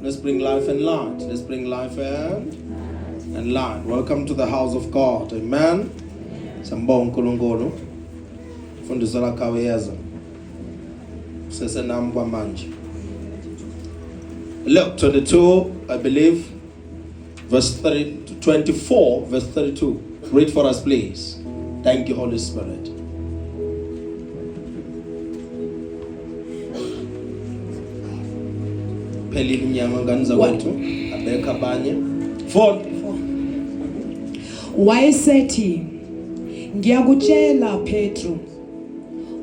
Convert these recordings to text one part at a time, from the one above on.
Let's bring life and light. Let's bring life and light. Welcome to the house of God. Amen. Sambong kulungolo. Fundisa la kaweza. Sese namba manje. Luke 22, I believe, verse 24, verse 32. Read for us, please. Thank you, Holy Spirit. Pelini mnyama nganza wethu abeka banye. 4. Wayesethi, ngiyakutshela Petru,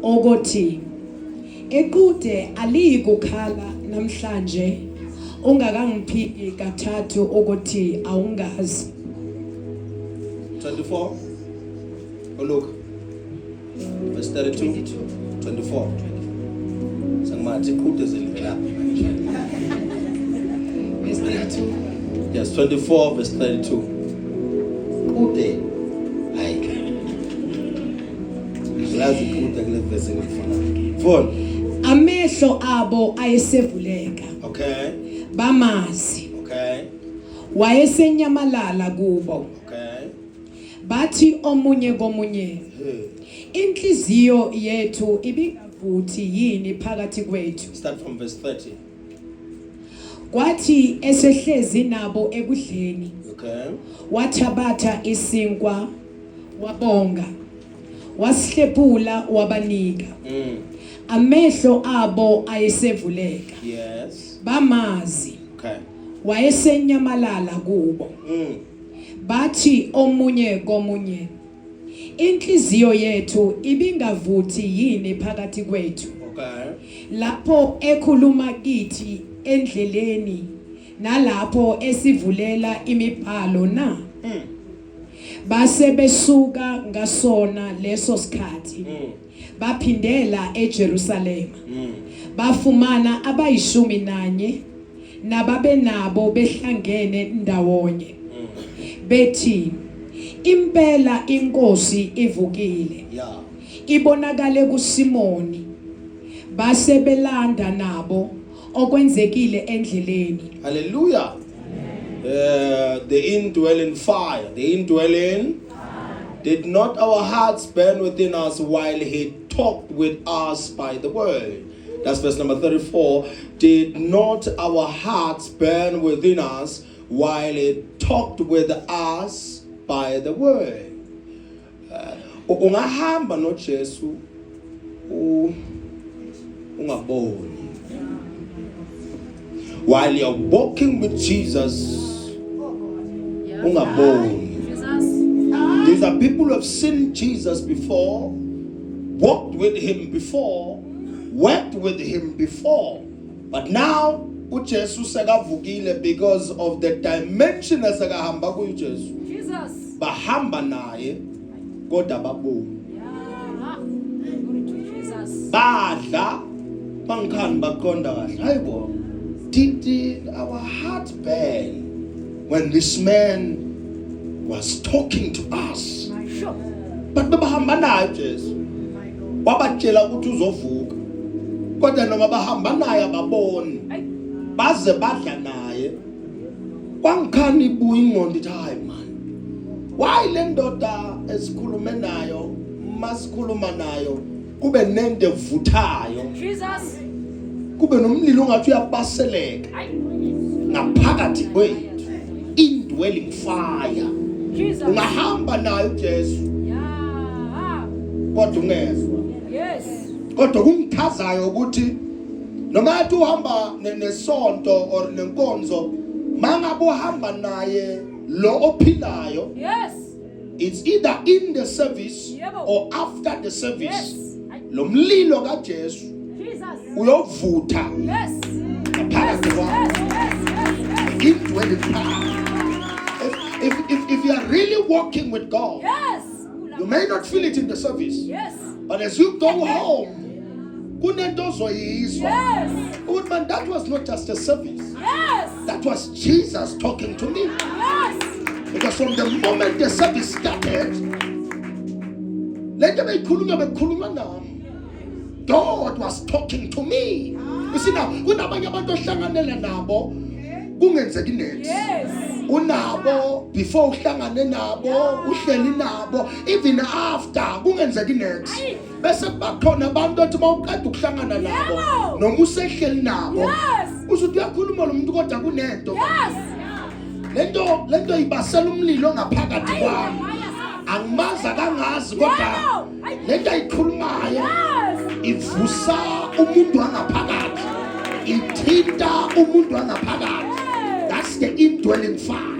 ukuthi ekude alikukhala namhlanje ungakangiphiki kathathu ukuthi awungazi. 24. Oh, look. Verse 32. 24. Sangimathi iqhude zelivela. Verse 32. Yes, 24 verse 32. Kude. Hayi. Lazi kude kule verse ngifuna. 4. Amehlo abo ayesevuleka. Okay. Bamazi. Okay. Wayesenyamalala kubo. Okay. Bathi omunye komunye, Hey. inhliziyo yethu ibingavuthi yini phakathi kwethu. Start from verse 30. Kwathi esehlezi nabo ekudleni, Okay. wathabatha isinkwa, wabonga, wasihlephula wabanika. Amehlo abo ayesevuleka. Yes. Bamazi. Okay. Wayesenyamalala kubo. Bathi omunye komunye, inhliziyo yethu ibingavuthi yini phakathi kwethu. Okay. Lapho ekhuluma kithi endleleni nalapho esivulela imibhalo na. Base besuka ngasona leso sikhathi. Baphindela eJerusalema. Bafumana abayishumi nanye nababenabo behlangene ndawonye. Bethi impela inkosi ivukile. Yeah. Ibonakale kuSimoni. Base belanda nabo okwenzekile endleleni. Hallelujah. The indwelling fire. The indwelling. Did not our hearts burn within us while he talked with us by the word? That's verse number 34. Did not our hearts burn within us while he talked with us by the word? Ungahamba no Jesu ungaboni. While you're walking with Jesus, ungaboni. These are people who have seen Jesus before, walked with him before, worked with him before, but now uJesu sekavukile because of the dimension esekahamba kuJesu. Jesus. Bahamba naye kodwa baboni. Jesus. Badla bangikhani baqonda kahle. Hayibo. Did our heart burn when this man was talking to us? But bahamba naye Jesu. Wabatshela ukuthi uzovuka. Kodwa noma bahamba naye ababoni. Baze badla naye. Kwangikhani ibuya ingqondo ithi hayi man. Why le ndoda esikhulume nayo, masikhuluma nayo, kube nende vuthayo. Jesus. Kube nomlilo ongathi uyabaseleka ngaphakathi kwethu. Indwelling fire. Jesus. Ungahamba nayo Jesu Yeah. kodwa ungezwa. Yes. Kodwa kungichazayo ukuthi noma yathi uhamba nesonto or nenkonzo, mangabe uhamba naye lo ophilayo, Yes. it's either in the service Yebo. or after the service. Yes. Lo mlilo kaJesu Jesus. uyovutha Yes. ngaphakathi kwakho. Yes. Indwelling fire. If you are really walking with God, Yes. you may not feel it in the service, Yes. but as you go home, kunento ozoyizwa. Yes. Oh man, that was not just a service. Yes. That was Jesus talking to me. Yes. Because from the moment the service started, God was talking to me. You see now, kunabanye abantu ohlanganele nabo kungenzeki next. Yes. Unabo before uhlangane nabo, uhleli nabo, even after kungenzeki next. Bese bakhona abantu othi mawuqeda ukuhlangana nabo noma usehleli nabo. Yes. Usuthi uyakhuluma lo muntu kodwa kunento. Yes. Lento ibasela umlilo ngaphakathi kwami. Angimaza kangazi kodwa lento ayikhulumayo ivusa umuntu wangaphakathi. Ithinta umuntu wangaphakathi. That's the indwelling fire.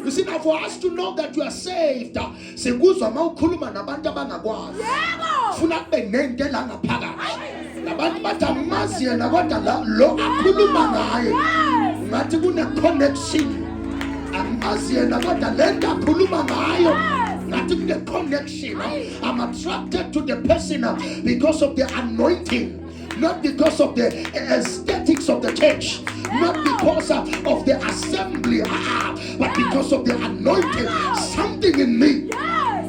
You see, now for us to know that you are saved, sekuzwa mawukhuluma nabantu abangakwazi. Funa kube nento la ngaphakathi. Labantu bathi amazi yena kodwa lo akhuluma ngaye. Ngathi kune connection. Amazi yena kodwa lento akhuluma ngayo. Ngathi kune connection. I'm attracted to the person because of the anointing. Not because of the aesthetics of the church, not because of the assembly, but because of the anointing, something in me.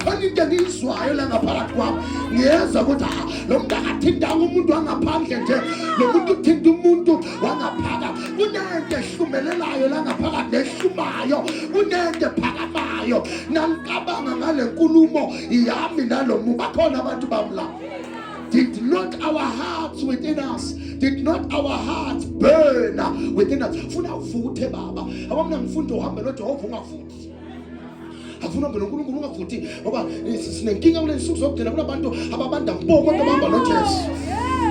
Ngizwayo la ngaphakathi kwami ngiyeza ukuthi lo muntu akathinta umuntu wangaphandle nje lo muntu uthinta umuntu wangaphakathi kunento ehlumelelayo la ngaphakathi ehlumayo kunento ephakamayo nangicabanga ngale nkulumo yami nalomu bakhona abantu bamla. Did not our hearts within us, did not our hearts burn within us? Funa uvuthe baba. Abamna ngifunda uhambe noJehova ungavuthi. Afuna uhambe noNkulunkulu ungavuthi ngoba sinenkinga kule nsuku zokugcina kunabantu ababanda mpo kodwa bahamba noJesu.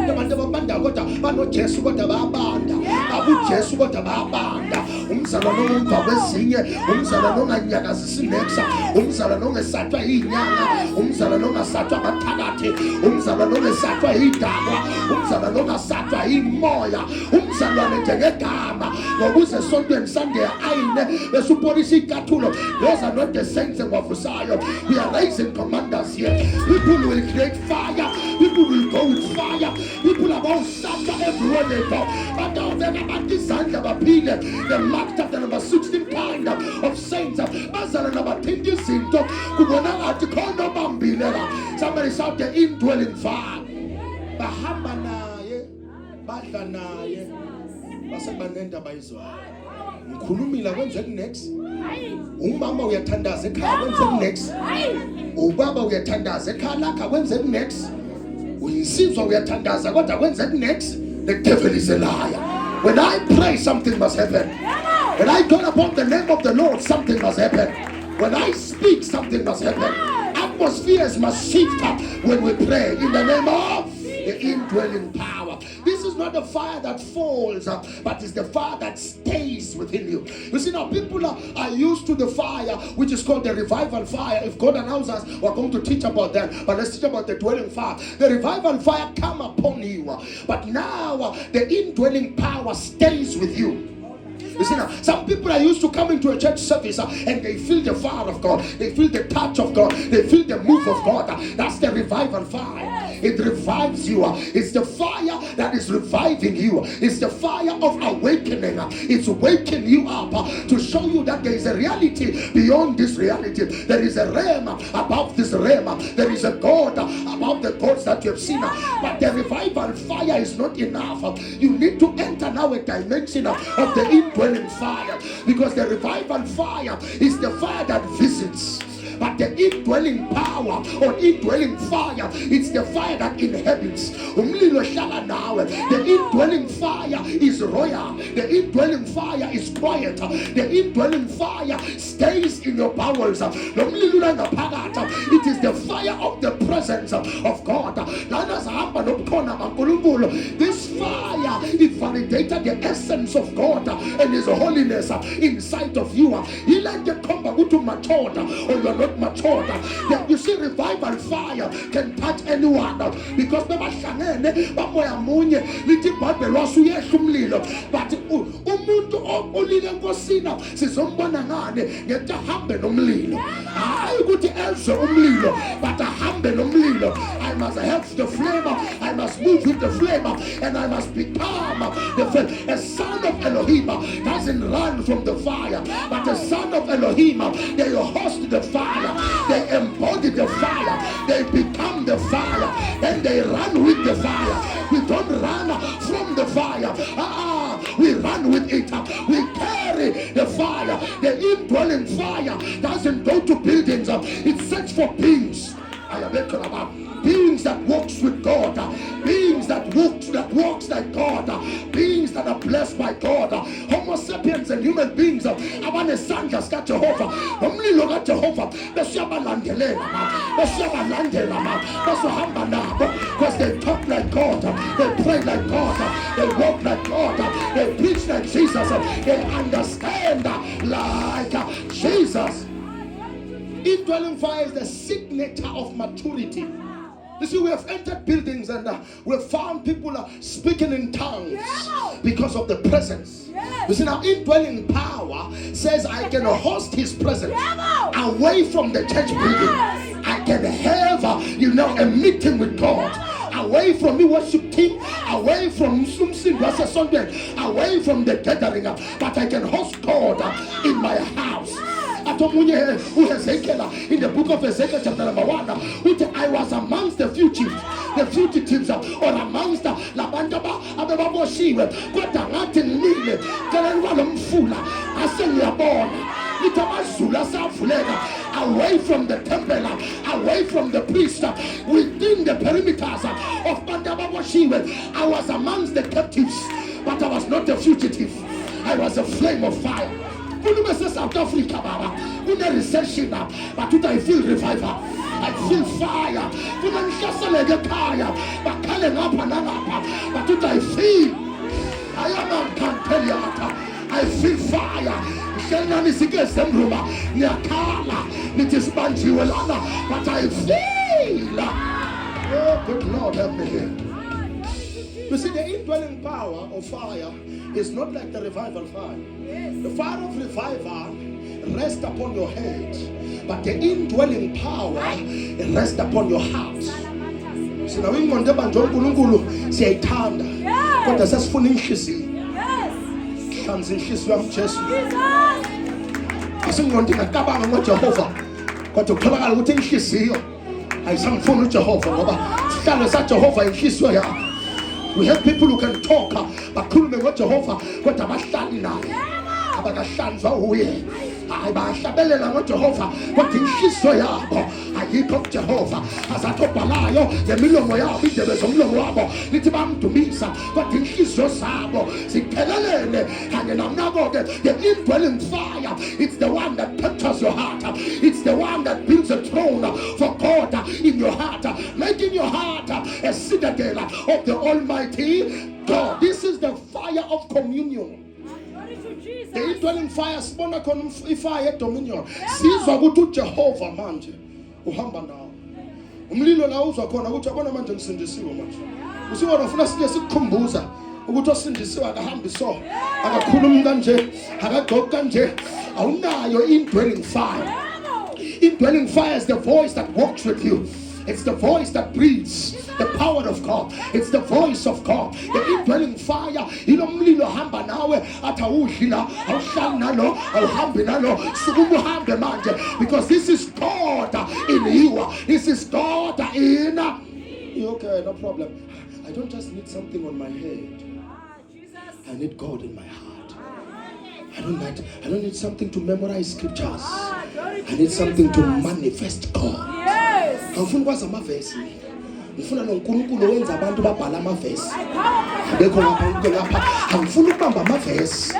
Abantu ababanda kodwa banoJesu kodwa bayabanda. AbuJesu kodwa bayabanda. Umzalwane omva kwezinye, umzalwane onganyakazisi nexa, umzalwane ongesathwa inyanga, umzalwane ongasathwa abathakathi, umzalwane ongesathwa idakwa, umzalwane ongasathwa imoya, umzalwane njengegama ngokuze esontweni Sunday ayine besupolisa ikathulo. Those are not the saints engiwavusayo. We are raising commanders here. People will create fire. People will go with fire. People are about to everywhere they go. But they're about izandla baphile. They marked up the number 16 kind of saints. Bazala number 10 izinto kubona ngathi khona obambilela. Somebody shout the indwelling fire. Bahamba naye, badla naye. Base banenda bayizwayo. Ngikhulumile kwenzeki next. Umama uyathandaza ekhaya kwenzeki next. Ubaba uyathandaza ekhaya lakhe kwenzeki next. Uyinsizwa uyathandaza kodwa kwenzeki next. The devil is a liar. When I pray, something must happen. When I call upon the name of the Lord, something must happen. When I speak, something must happen. Atmospheres must shift up when we pray in the name of the indwelling power. This is not the fire that falls, but it's the fire that stays within you. You see, now people are used to the fire, which is called the revival fire. If God allows us, we're going to teach about that. But let's teach about the dwelling fire. The revival fire come upon you, but now the indwelling power stays with you. You see now, some people are used to coming to a church service and they feel the fire of God. They feel the touch of God. They feel the move of God. That's the revival fire. It revives you. It's the fire that is reviving you. It's the fire of awakening. It's waking you up to show you that there is a reality beyond this reality. There is a realm above this realm. There is a God above the gods that you have seen. But the revival fire is not enough. You need to enter now a dimension of the indwelling fire, because the revival fire is the fire that visits. But the indwelling power or indwelling fire, it's the fire that inhabits. The indwelling fire is royal. The indwelling fire is quiet. The indwelling fire stays in your bowels. It is the fire of the presence of God. This fire, it validated the essence of God and His holiness inside of you. He like the combat to matured or you are not matured. You see, revival fire can touch anyone because but umuntu olile nkosina sizombona ngane ngetahambe nomlilo hayi ukuthi elze umlilo but ahambe nomlilo. I must have the flame, I must move with the flame, and I must become the flame. A son of Elohim doesn't run from the fire, but the son of Elohim, they host the fire, they embody the fire, they become the fire, and they run with the fire. We don't run from the fire. We run with it. We carry the fire, the indwelling fire doesn't go to buildings. It searches for beings. I am talking about beings that walks with God, beings that walks like God, beings that are blessed by God. Homo sapiens and human beings abanesandla sika Jehova, nomlilo kaJehova besiyabalandelela, besohamba nabo, because they talk like God, they pray like God, they walk like God, they preach like Jesus, they understand like Jesus. Indwelling fire is the signature of maturity. You see, we have entered buildings and we have found people speaking in tongues because of the presence. You see, now indwelling power says I can host his presence away from the church building. I can have a meeting with God. Away from me worship team, away from Sunday, away from the gathering, but I can host God in my house. In the book of Ezekiel chapter number 1, I was amongst the fugitives, or amongst the labandaba ababoshiwe kodwa ngathi ngilile ngicela libalomfula asengiyabona itamazula savuleka away from the temple, away from the priest, within the perimeters of bandababoshiwe. I was amongst the captives, but I was not a fugitive. I was a flame of fire. South Africa, Baba, with a recession, but I feel revival. I feel fire. But I feel I feel fire. But I feel. Oh, good Lord, help me here. You see, the indwelling power of fire is not like the revival fire. The fire of revival rests upon your head, but the indwelling power rests upon your heart. So now in Monday, Banjo say Tanda. But the successful inhliziyo. Hands inhliziyo yam Jesu. Asingqondi ngacabanga ngoJehova. Kodwa ukutholakala ukuthi inhliziyo ayisangifuni uJehova ngoba sihlalo saJehova inhliziyo yakho. We have people who can talk, bakhulume ngoJehova kodwa abahlali naye. Abakahlanzwa uye. Abahlabelela ngoJehova kodwa inhliziyo yabo ayikho kuJehova. Azathobhalayo ngemilomo yabo indebe zomlomo wabo lithi bamdumisa kodwa inhliziyo zabo ziphelelene kanye namnako ke the indwelling fire. It's the one that captures your heart. It's the one that builds a throne for God in your heart, making your heart a citadel of the Almighty God. This is the fire of communion. The indwelling fire sibona khona ifire dominion. Sizwa ukuthi uJehova manje uhamba nawo. Umlilo la uzwa khona ukuthi abona manje ngisindisiwe manje. Usibona ufuna sike sikukhumbuza ukuthi osindisiwe akahambi so, akakhulumi kanje, akagqoki kanje. Awunayo indwelling fire. Indwelling fire is the voice that walks with you. It's the voice that breathes the power of God. It's the voice of God. The indwelling fire. Ilomlilo hamba nawe atawuhila awuhlali nalo awuhambi nalo sukumuhambe manje, because this is God in you. This is God in you. Okay, no problem. I don't just need something on my head. I need God in my heart. I don't need something to memorize scriptures. I need something to manifest God. Angifuni kwazi amavesi. Ngifuna noNkulunkulu wenza abantu babhala amavesi. Abekho ngapha. Angifuni ukubamba amavesi.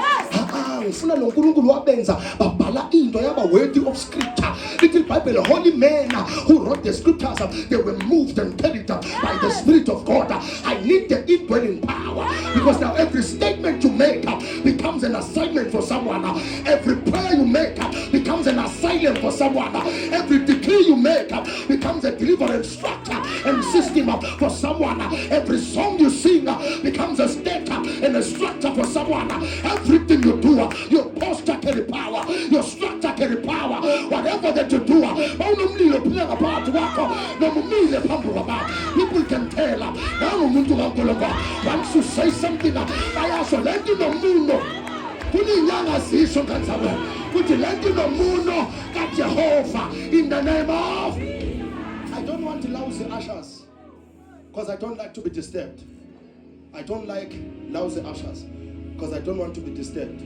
Ngifuna noNkulunkulu wabenza babhala into yaba worthy of scripture. Little Bible, holy men who wrote the scriptures, they were moved and carried by the Spirit of God. I need the indwelling power, because now every statement you make becomes an assignment for someone. Every prayer you make becomes an assignment for someone. Every decree you make becomes a deliverance structure and system for someone. Every song you sing becomes a state and a structure for someone. Everything you do, your posture carry power, your structure carry power. Whatever that you do, people can tell. Once you say something, I also let you know. In the name of, I don't want to lousy ushers, because I don't like to be disturbed. I don't like lousy ushers, because I don't want to be disturbed.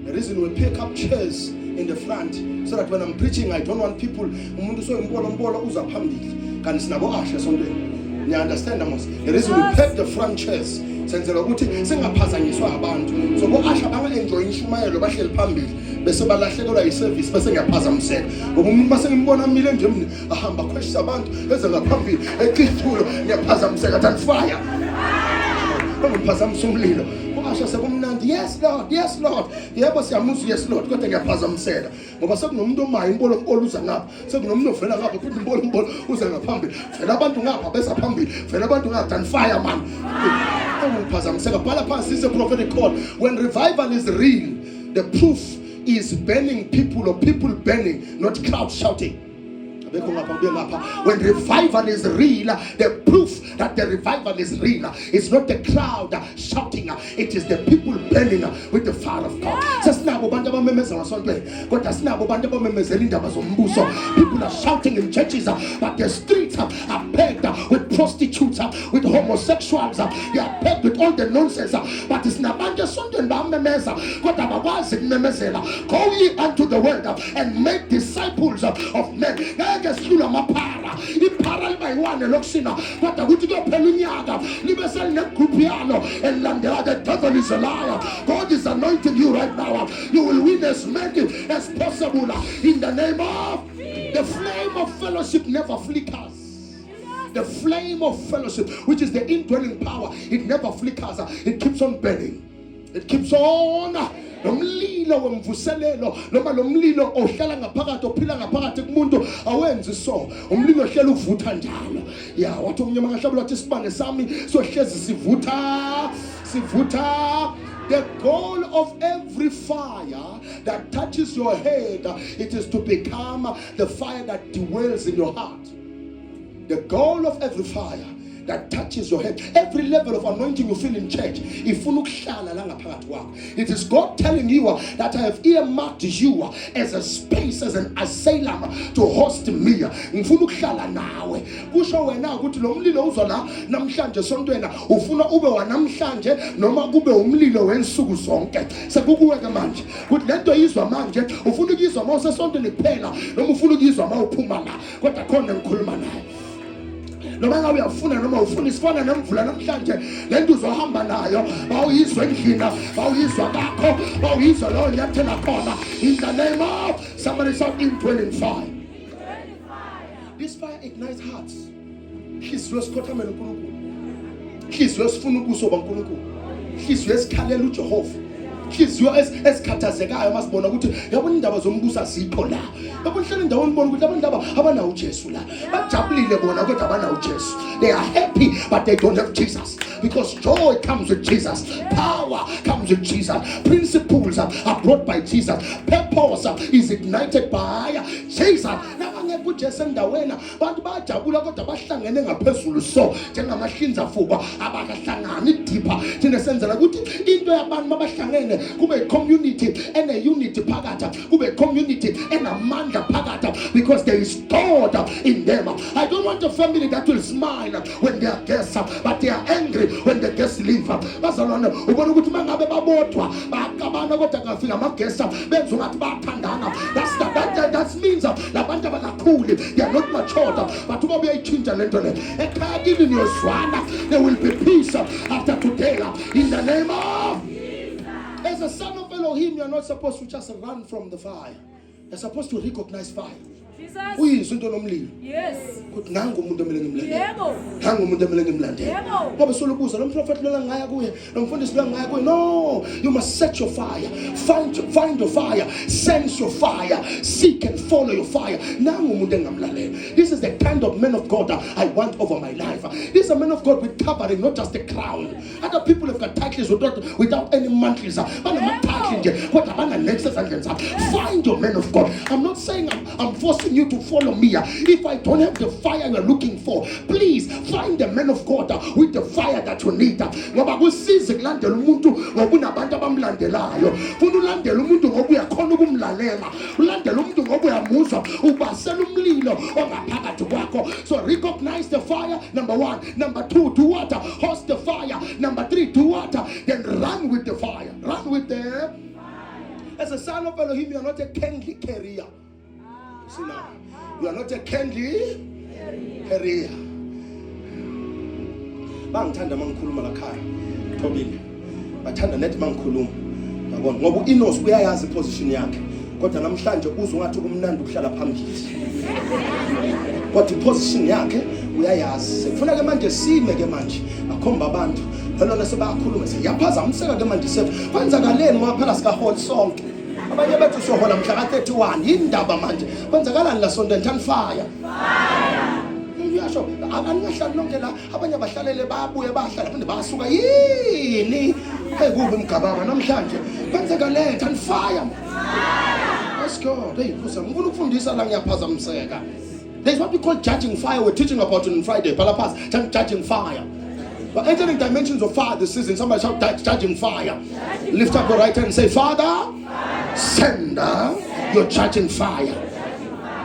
The reason we pick up chairs in the front so that when I'm preaching, I don't want people umuntu so imbola uza phambili kanti sinabo asha esontweni. You understand amos? The reason we pick the front chairs senzela ukuthi singaphazanyiswa abantu. So bo asha banga enjoy inshumayelo bahleli phambili bese balahlekelwa yiservice bese ngiyaphazamiseka. Ngoba umuntu mase ngimbona mile nje mina ahamba khweshisa abantu bese ngaphambili ecithulo ngiyaphazamiseka than fire. Ngiphazamisa umlilo. Asha sekumnandi. Yes Lord, yes Lord. Yebo siyamuzwa yes Lord kodwa ngiyaphazamiseka. Ngoba sekunomuntu omayi imbolo uza ngapha. Sekunomuntu ovela ngapha futhi imbolo uza ngaphambili. Vela abantu ngapha bese phambili. Vela abantu ngapha than fire man. Ngiphazamiseka. Bhala phansi is a prophetic call. When revival is real, the proof is burning people or people burning, not crowd shouting. When revival is real, the proof that the revival is real is not the crowd shouting, it is the people burning with the fire of God. People are shouting in churches, but the streets are packed with prostitutes, with homosexuals, they are packed with all the nonsense. But it's not something go ye unto the world and make disciples of men. Mapara ipara libayiwane lokusina kodwa kuthi kuyophela unyaka libe selinegroupiano elandela. The devil is a liar. God is anointing you right now. You will win as many as possible in the name of the flame of fellowship never flickers. The flame of fellowship, which is the indwelling power, it never flickers. It keeps on burning. It keeps on. Nomlilo wemvuselelo noma lomlilo ohlala ngaphakathi ophila ngaphakathi kumuntu awenzi so umlilo ohlela uvutha njalo ya wathi umnyama ngahlabula wathi isibane sami sohlezi sivutha. The goal of every fire that touches your head, it is to become the fire that dwells in your heart. The goal of every fire that touches your head, every level of anointing you feel in church, it is God telling you that I have earmarked you as a space, as an asylum to host me. Kusho wena ukuthi lo mlilo uzona namhlanje sontweni ufuna ube wanamhlanje noma kube umlilo wensuku zonke. Sekukuweka manje ukuthi lento izwa manje ufuna ukuzwa mase sontweni kuphela noma ufuna ukuzwa mawuphuma la kodwa khona ngikhuluma naye. Noma ngabe uyafuna noma ufuna isifana nemvula namhlanje lento uzohamba nayo bawuyizwa endlini bawuyizwa kakho bawuyizwa lo nyathela khona in the name of somebody shout indwelling fire. This fire ignites hearts. His wesikhothamela uNkulunkulu. His wesifuna ukusoba uNkulunkulu. His wesikhalela uJehova. Hliziyo esikhathazekayo masibona ukuthi yabona indaba zombusa zikho la. Yabona hlala indawoni bona ukuthi abantaba abana uJesu la. Bajabulile bona kodwa abana uJesu. They are happy but they don't have Jesus. Because joy comes with Jesus. Power comes with Jesus. Principles are brought by Jesus. Purpose is ignited by Jesus. Nabangeke uJesu endaweni abantu bajabula kodwa bahlangene ngaphezulu so njengamahlinza fuba abakahlangani deeper. Thina senzela ukuthi into yabantu mabahlangene kube community and a unity phakathi kube community and amandla phakathi because there is God in them. I don't want a family that will smile when they are guests but they are angry when the guests leave. Bazalwane ubona ukuthi mangabe babodwa bakabana kodwa ngafika ama guests benza ngathi bathandana. That means labantu abakakhulu they are not matured but uma buyayichinja lento le ekhaya kini niyozwana. There will be peace after today in the name of as a son of Elohim. You are not supposed to just run from the fire. You're supposed to recognize fire. Uyizwa into nomlilo. Yes. Kuthi nangu umuntu omele ngimlandele. Yebo. Nangu umuntu omele ngimlandele. Yebo. Ngoba solubuza lo prophet lo ngaya kuye, lo mfundisi lo ngaya kuye. No, you must set your fire. Find your fire. Sense your fire. Seek and follow your fire. Nangu umuntu engamlalela. This is the kind of man of God I want over my life. This is a man of God with covering, not just the crown. Other people have got titles without any mantles. Find your man of God. I'm not saying I'm forcing you to follow me. If I don't have the fire you're looking for, please find the man of God with the fire that you need. Ngoba kusize kulandela umuntu ngoba unabantu abamlandelayo. Funa ulandela umuntu ngoba uyakhona ukumlalela. Ulandela umuntu ngoba uyamuzwa ubasela umlilo ongaphakathi kwakho. So recognize the fire, number 1. Number 2, do what? Host the fire. Number 3, do what? Then run with the fire. Run with them. As a son of Elohim, you are not a kindly carrier. See now, you are not a kindly carrier. Bangithanda mangikhuluma la khaya. Thobile. Bathanda net mangikhuluma. Yabona ngoba inos uyayazi position yakhe. Kodwa namhlanje uzwe ngathi kumnandi ukuhlala phambili. Kodwa iposition yakhe uyayazi. Sekufuna ke manje sime ke manje. Bakhomba abantu. Lona sebakhuluma siyaphazamiseka ke manje kwenzakaleni ngoba phela sika hold sonke. Abanye bethu sohola mhla ka 31 indaba manje. Kwenzakalani la sonto and fire. Yasho abangahlali lonke la abanye abahlalele babuye bahlala phinde basuka yini ekubi mgababa namhlanje kwenzakaleni and fire. Let's go. Hey, ngifuna ukufundisa la ngiyaphazamiseka. There's what we call judging fire. We're teaching about it on Friday. Palapas, judging fire. But entering dimensions of fire this season, somebody shout judging fire. Lift up your right hand and say, Father, send your judging fire.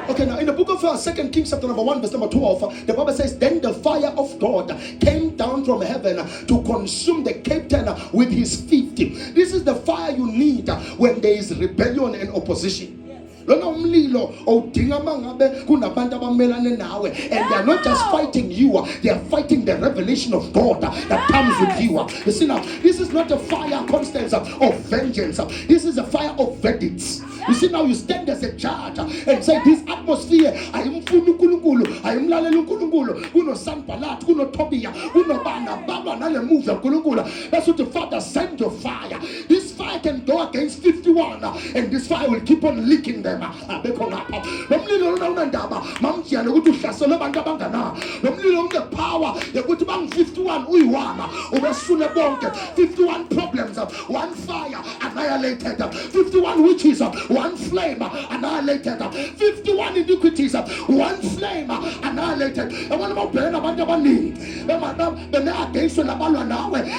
Okay, now in the book of 2 Kings chapter number 1 verse number 12, the Bible says, then the fire of God came down from heaven to consume the captain with his feet. This is the fire you need when there is rebellion and opposition. Lona umlilo odinga mangabe kunabantu abamelane nawe, and they are not just fighting you, they are fighting the revelation of God that comes with you. You see now, this is not a fire constance of vengeance. This is a fire of verdicts. You see now, you stand as a judge and say, this atmosphere, I am Fulukulu, I am Lalelu Kulungulu, Uno Sanpalat, Uno Tobia, Uno Bana, Baba, Nale move Kulungula. That's what the Father sent your fire. This fire can go against 51, and this fire will keep on leaking them. The power, the 51 51 problems, one fire annihilated, 51 witches, one flame annihilated, 51 iniquities, one flame annihilated. And one more burn about the money.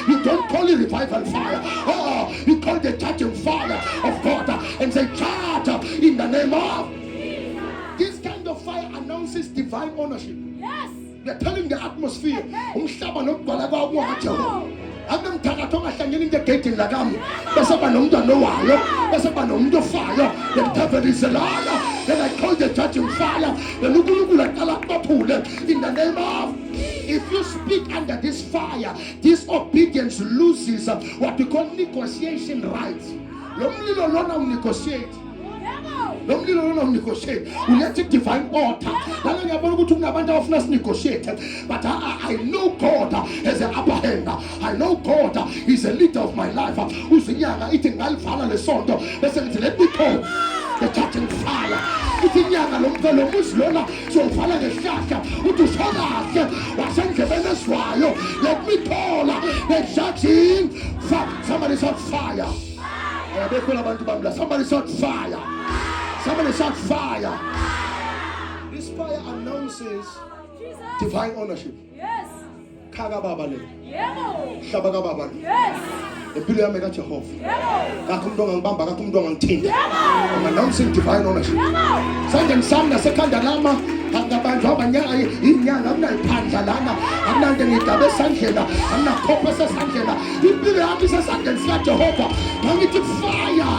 You don't call it revival fire. Oh, you call the judging fire of God and say, charge in the name of this kind of fire announces divine ownership. Yes. They're telling the atmosphere. I'm telling the gate in Lagam. That's up an under no wire. That's up an under fire. The devil is a liar. Then I call the judging fire. The in the name of. If you speak under this fire, disobedience loses what we call negotiation rights. Negotiate. Negotiate. We let it divine order. Negotiate. But I know God has an upper hand. I know God is a leader of my life. Who's young eating alpha and sondo. Let me go. The judging fire. It's in young alone, Muslona. So follow the shaka. Who to Soda? Let me call the judging fire. Somebody's on fire. Somebody's on fire. Somebody's on fire. This fire announces divine ownership. Yes. Kagababale. Yemo. Shabagababale. Yes. The Billy Mega Jehovah. Yemo. Kakumdong Bamba, Kakumdong Tinda. Yemo. I'm announcing divine ownership. Yemo. Sanjang Sanda, second Alama, Hangabanjabanya, Inyang, I'm not Panjalana, I'm not the Nitabe Sanjela, I'm not Copasa Sanjela. You Billy Abisa Sanjang Slat Jehovah. I'm into fire.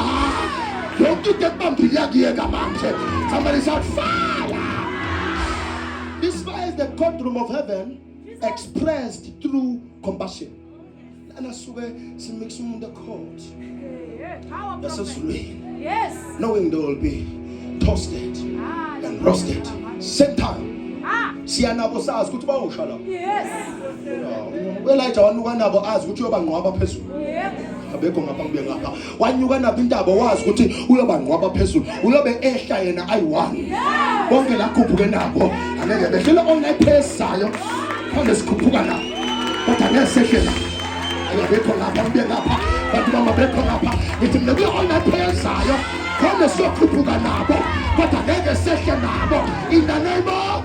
Don't you get bumpy, somebody's on fire. This fire is the courtroom of heaven expressed through combustion. And that's where she makes them the court. Power That's a prophet. Yes. knowing they will be toasted and roasted. Same time. Siyanabo sazi ukuthi bayoshala. Yes. Elijah wanuka nabo azi ukuthi uyobangcwaba phezulu. Yep. Abekho ngapha kubuye ngapha. Wanyuka nabo intaba wazi ukuthi uyobangcwaba phezulu. Uyobe ehla yena ayi1. Bonke la khuphuke nabo. Angeke behlela online phesayo. Khona sikhuphuka la. Kodwa ngesehlela. Ayabekho ngapha kubuye ngapha. Bantu bamabekho ngapha. Ngithi mina kuya online phesayo. Khona sikhuphuka nabo. Kodwa ngeke sehle nabo. In the name of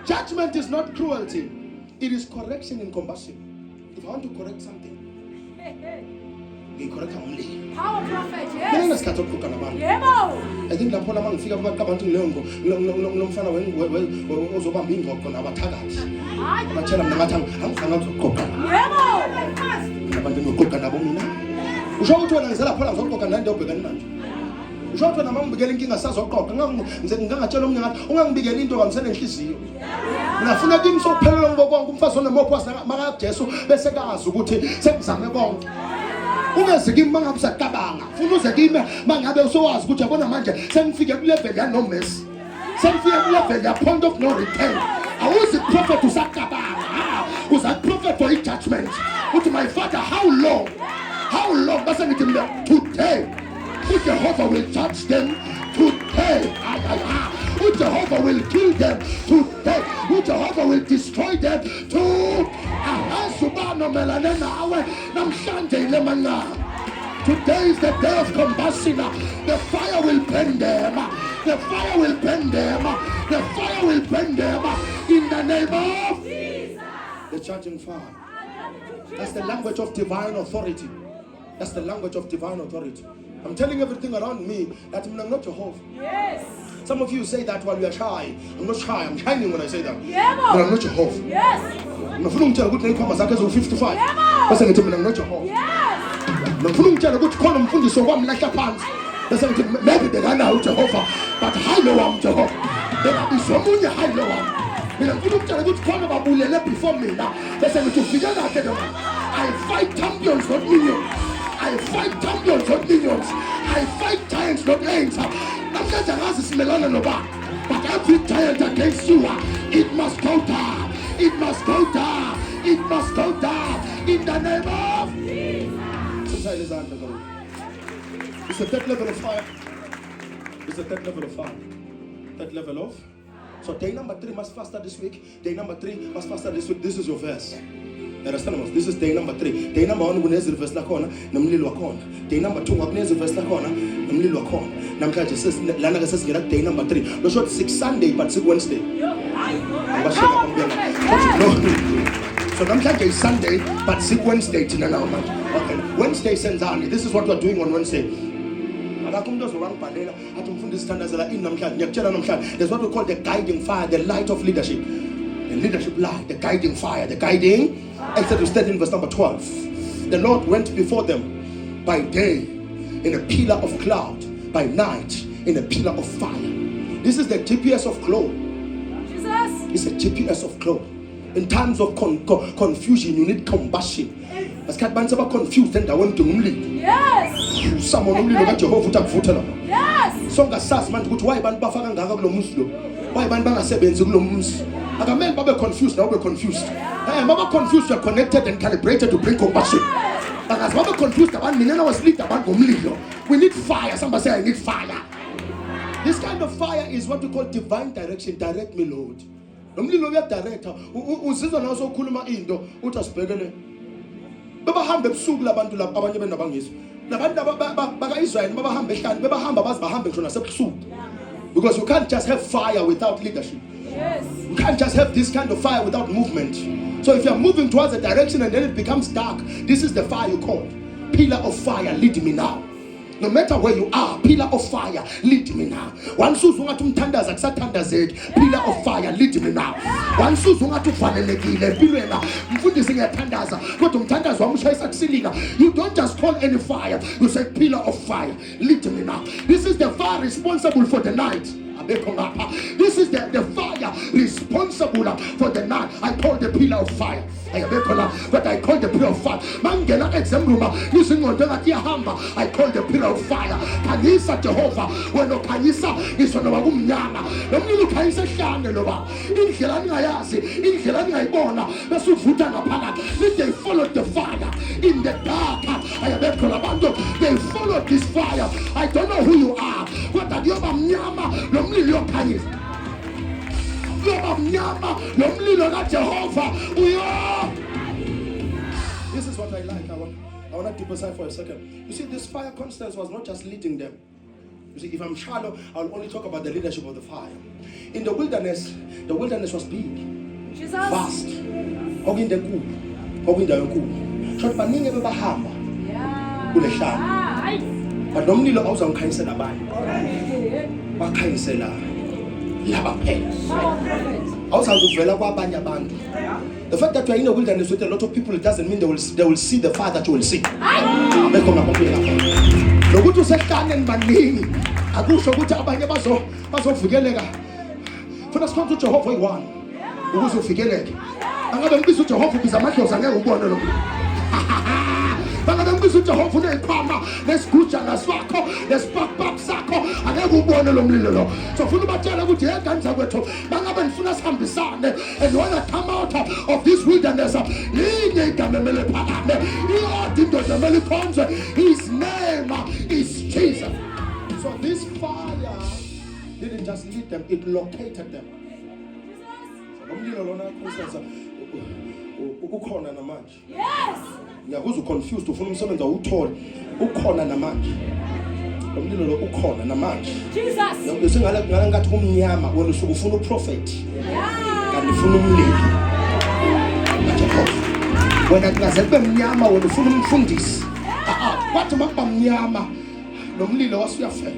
judgment is not cruelty, it is correction and compassion. If I want to correct something, we correct only. Power prophet, I yes. think lapho lama ngifika kwabantu ngilomfana ozobamba ingqoqo nabathakathi. Batshela mina ngathi angifanga ukuqoqa. Yebo. Abantu ngoqoqa nabo mina. usho ukuthi wena ngizela phela ngizoqoqa nande obhekani manje. Usho ukuthi wena mangibikela inkinga sazoqoqa ngingatshela omnye ngathi ungangibikela into ngamsene enhliziyo. Ngifuna kimi sokuphelela ngokonke umfazi onemopho maka Jesu bese kazi ukuthi sengizame konke. Ungeze kimi mangabe usacabanga. Ufuna uze kimi mangabe usowazi ukuthi yabona manje sengifike ku level ya no mess. Sengifike ku level ya point of no return. Awuzi prophet usacabanga. Uza prophet for judgment. Uthi my father how long? How long? Base ngithi mina today. Jehovah will judge them today. Jehovah will kill them today. Jehovah will destroy them today. Today is the day of combustion. The fire will burn them. The fire will burn them. The fire will burn them in the name of Jesus. The judging fire. That's the language of divine authority. That's the language of divine authority. I'm telling everything around me that I'm not Jehovah. Yes. Some of you say that while you are shy. I'm not shy. I'm shining when I say that. Yeah, but I'm not Jehovah. Yes. I'm not going to tell you 55. That's I'm not Jehovah. Yes. I'm not going to tell you to so I'm like a pants. That's maybe they don't know Jehovah, but I know I'm Jehovah. There will be so many I know I'm. I'm going to tell you to come about before me now. That's to figure out that I fight champions, not minions. I fight champions, not minions. I fight giants, not ants. But every giant against you, it must go down. It must go down. It must go down. In the name of Jesus. It's the third level of fire. It's the third level of fire. Third level of. So day number 3 must faster this week. Day number 3 must faster this week. This is your verse. This is day number 3. Day number 1 kunezi verse la khona nomlilo wakhona. Day number 2 kunezi verse la khona nomlilo wakhona. Namhlanje lana ke sesingena day number 3. No short 6 Sunday but 6 Wednesday. So namhlanje is Sunday but 6 Wednesday thina now manje. Okay. Wednesday senzani. This is what we are doing on Wednesday. There's what we call the guiding fire, the light of leadership. The leadership light, the guiding fire, the guiding. Exodus 13 verse number 12. The Lord went before them by day in a pillar of cloud, by night in a pillar of fire. This is the GPS of cloud. Jesus. It's a GPS of cloud. In times of confusion, you need combustion. As Katban's about confused, then I want to lead. Yes. Someone only look at Jehovah Futana. Yes. Songa Sas man, why ban Bafang Muslim? Why ban Banga Sebens Mus? I can make Baba confused, now we're confused. Baba confused, you're connected and calibrated to bring combustion. And as Baba confused, about Minena was lit about Gomilio. We need fire. Somebody say, I need fire. This kind of fire is what we call divine direction. Direct me, Lord. Nomlilo ya director. Usizwa na so khuluma into utasibhekele. Bebahambe ebusuku labantu laba abanye benabangizwe. Labantu baka Israel bebahambe ehlani bebahamba bazibahambe ngisho nasebusuku. Because you can't just have fire without leadership. Yes. You can't just have this kind of fire without movement. So if you're moving towards a direction and then it becomes dark, this is the fire you call. Pillar of fire, lead me now. No matter where you are, pillar of fire, lead me now. One suzunga tumtandaza kusathandazeki, pillar of fire, lead me now. One suzunga tufanelekile empilweni mfundisi ngiyathandaza kodwa umthandazo wamshayisa kusilinga. You don't just call any fire, you say pillar of fire, lead me now. This is the fire responsible for the night. This is the fire responsible for the night. I call the pillar of fire. But I call the pillar of fire. Mangela exam room using on the hamba. I call the pillar of fire. Kanisa Jehovah. When no kanisa is on our nyama. No new kanisa shanelova. In Hilani Ayasi, in Hilani Ibona, that's what Futana Pana. They followed the fire in the dark. I have they followed this fire. I don't know who you are. What are you nyama? This is what I like. I want to deep aside for a second. You see, this fire constance was not just leading them. You see, if I'm shallow, I'll only talk about the leadership of the fire. In the wilderness was big, Jesus. vast. But normally I was on Kaisela Bay. Kaisela Labape. I was on Guvela Wabanya Band. The fact that you are in a wilderness with a lot of people, it doesn't mean they will see the fire that you will see. Nokuthi usehlane baningi akusho ukuthi abanye bazovikeleka. Funa sikhonza uJehova oyi-1 ukuze uvikeleke. Angabe ngibiza uJehova ubiza amadlozi angeke ubone lo muntu. Bangabe ngibiza uJehova unezikhwama nesigujana sakho nesipakpak sakho angeke ubone lo mlilo lo. So funa ubatshela ukuthi yegani zakwethu bangabe nifuna sihambisane and when I come out of this wilderness linye igama emele phakame iyodwa indoda emele ikhonzwe. His name is Jesus. So this fire didn't just lead them, it located them. Umlilo lona Christians ukhona namanje. Yes. Ngiyakuzwa confused ufuna umsebenzi awuthole. Ukhona namanje. Umlilo lo ukhona namanje. Jesus. Usengale ngathi kumnyama wena usuke ufuna uprofit. Yeah. Kanti ufuna umlilo. Wena kungaze kube mnyama wena ufuna umfundisi. Kwathi makuba mnyama nomlilo wasuyafela.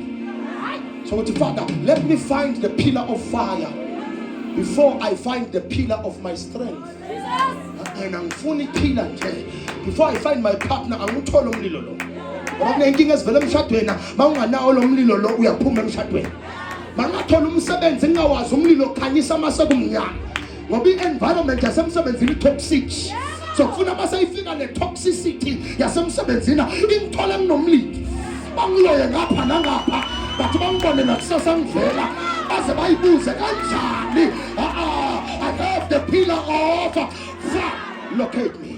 So what Father, let me find the pillar of fire before I find the pillar of my strength. And I'm fully pillar nje. Before I find my partner, anguthola umlilo lo. Ngoba kunenkinga ezivela emshadweni, mawunganawo lo mlilo lo uyaphuma emshadweni. Mangathola umsebenzi ngingawazi umlilo khanyisa mase kumnyama. Ngoba i-environment yasemsebenzini toxic. So kufuna basayifika le toxicity yasemsebenzini ingithola nginomlilo. Bangiloye ngapha nangapha. Bathi bangibone nakusasa ngivela baze bayibuze kanjani. I have the pillar of fire. Locate me.